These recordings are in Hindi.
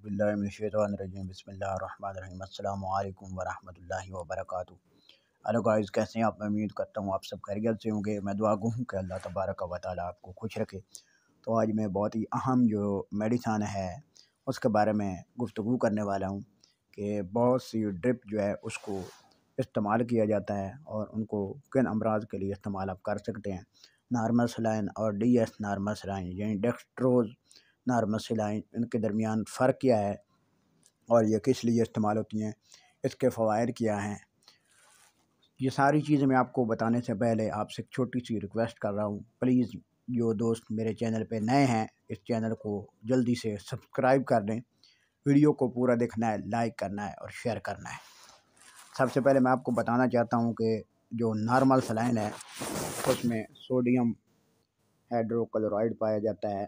औज़ुबिल्लाहिमिनश्शैतानिर्रजीम बिस्मिल्लाहिर्रहमानिर्रहीम अस्सलामु अलैकुम वरहमतुल्लाहि वबरकातुहू। हेलो गाइस, कैसे हैं आप? मैं उम्मीद करता हूँ आप सब खैरियत से होंगे। मैं दुआ गो हूँ कि अल्लाह तबारक व तआला आपको खुश रखे। तो आज मैं बहुत ही अहम जो मेडिसन है उसके बारे में गुफ्तगू करने वाला हूँ कि बहुत सी ड्रिप जो है उसको इस्तेमाल किया जाता है और उनको किन अमराज के लिए इस्तेमाल आप कर सकते हैं। नॉर्मल सलाइन और DS नॉर्मल सलाइन यानी डेक्स्ट्रोज़ नॉर्मल सलाइन, इनके दरमियान फ़र्क क्या है और ये किस लिए इस्तेमाल होती हैं, इसके फ़वाइद क्या हैं। ये सारी चीज़ें मैं आपको बताने से पहले आपसे एक छोटी सी रिक्वेस्ट कर रहा हूँ। प्लीज़ जो दोस्त मेरे चैनल पे नए हैं, इस चैनल को जल्दी से सब्सक्राइब कर दें। वीडियो को पूरा देखना है, लाइक करना है और शेयर करना है। सबसे पहले मैं आपको बताना चाहता हूँ कि जो नॉर्मल सलाइन है उसमें सोडियम हाइड्रोक्लोराइड पाया जाता है।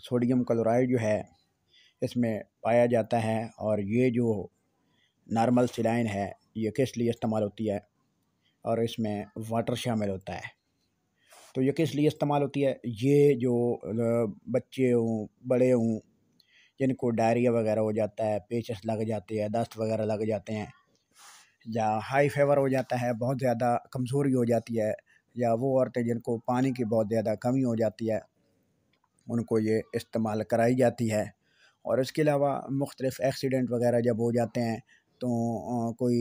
सोडियम क्लोराइड जो है इसमें पाया जाता है और ये जो नॉर्मल सलाइन है ये किस लिए इस्तेमाल होती है और इसमें वाटर शामिल होता है। तो ये किस लिए इस्तेमाल होती है, ये जो बच्चे हों, बड़े हों, जिनको डायरिया वगैरह हो जाता है, पेचस लग जाते हैं, दस्त वगैरह लग जाते हैं, या हाई फीवर हो जाता है, बहुत ज़्यादा कमज़ोरी हो जाती है, या वो औरतें जिनको पानी की बहुत ज़्यादा कमी हो जाती है, उनको ये इस्तेमाल कराई जाती है। और इसके अलावा मुख्तलिफ़ एक्सीडेंट वगैरह जब हो जाते हैं तो कोई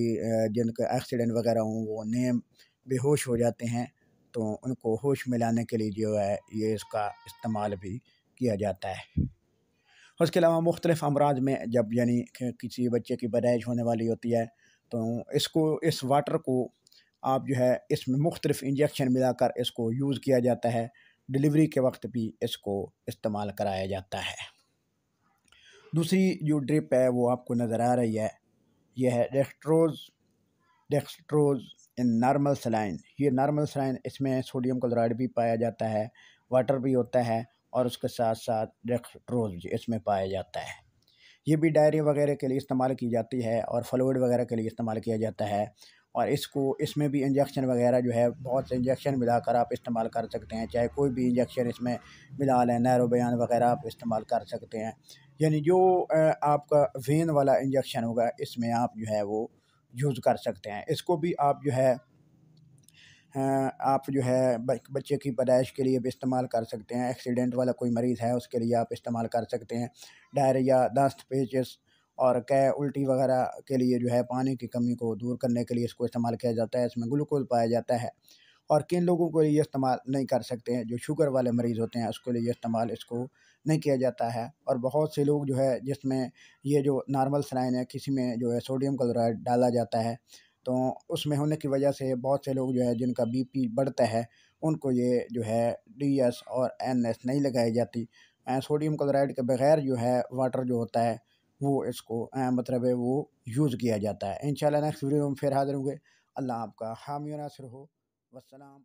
जिनका एक्सीडेंट वगैरह हों वो नेम बेहोश हो जाते हैं, तो उनको होश में लाने के लिए जो है ये इसका इस्तेमाल भी किया जाता है। उसके अलावा मुख्तलिफ़ अमराज में जब यानी किसी बच्चे की पैदाइश होने वाली होती है तो इस वाटर को आप जो है इसमें मुख्तलिफ़ इंजेक्शन मिलाकर इसको यूज़ किया जाता है। डिलीवरी के वक्त भी इसको इस्तेमाल कराया जाता है। दूसरी जो ड्रिप है वो आपको नज़र आ रही है, यह है डेक्स्ट्रोज़ इन नॉर्मल सलाइन। ये नॉर्मल सलाइन, इसमें सोडियम क्लोराइड भी पाया जाता है, वाटर भी होता है और उसके साथ साथ डेक्स्ट्रोज़ इसमें पाया जाता है। ये भी डायरिया वगैरह के लिए इस्तेमाल की जाती है और फ्लूइड वगैरह के लिए इस्तेमाल किया जाता है। और इसमें भी इंजेक्शन वगैरह जो है बहुत से इंजेक्शन मिलाकर आप इस्तेमाल कर सकते हैं, चाहे कोई भी इंजेक्शन इसमें मिला लें, नैरोबियान वगैरह आप इस्तेमाल कर सकते हैं। यानी जो आपका वेन वाला इंजेक्शन होगा इसमें आप जो है वो यूज़ कर सकते हैं। इसको भी आप जो है आप जो है बच्चे की पैदाइश के लिए भी इस्तेमाल कर सकते हैं। एक्सीडेंट वाला कोई मरीज़ है उसके लिए आप इस्तेमाल कर सकते हैं। डायरिया, दस्त, पेचिस और कै उल्टी वगैरह के लिए जो है पानी की कमी को दूर करने के लिए इसको इस्तेमाल किया जाता है। इसमें ग्लूकोज़ पाया जाता है। और किन लोगों को ये इस्तेमाल नहीं कर सकते हैं, जो शुगर वाले मरीज़ होते हैं उसके लिए इस्तेमाल इसको नहीं किया जाता है। और बहुत से लोग जो है जिसमें ये जो नॉर्मल सलाइन है किसी में जो है सोडियम क्लोराइड डाला जाता है, तो उसमें होने की वजह से बहुत से लोग जो है जिनका BP बढ़ता है उनको ये जो है DS और NS नहीं लगाई जाती। सोडियम क्लोराइड के बगैर जो है वाटर जो होता है वो इसको मतलब है वो यूज़ किया जाता है। इंशाल्लाह नेक्स्ट वीडियो में फिर हाज़िर होंगे। अल्लाह आपका हामी और नासिर हो। वस्सलाम।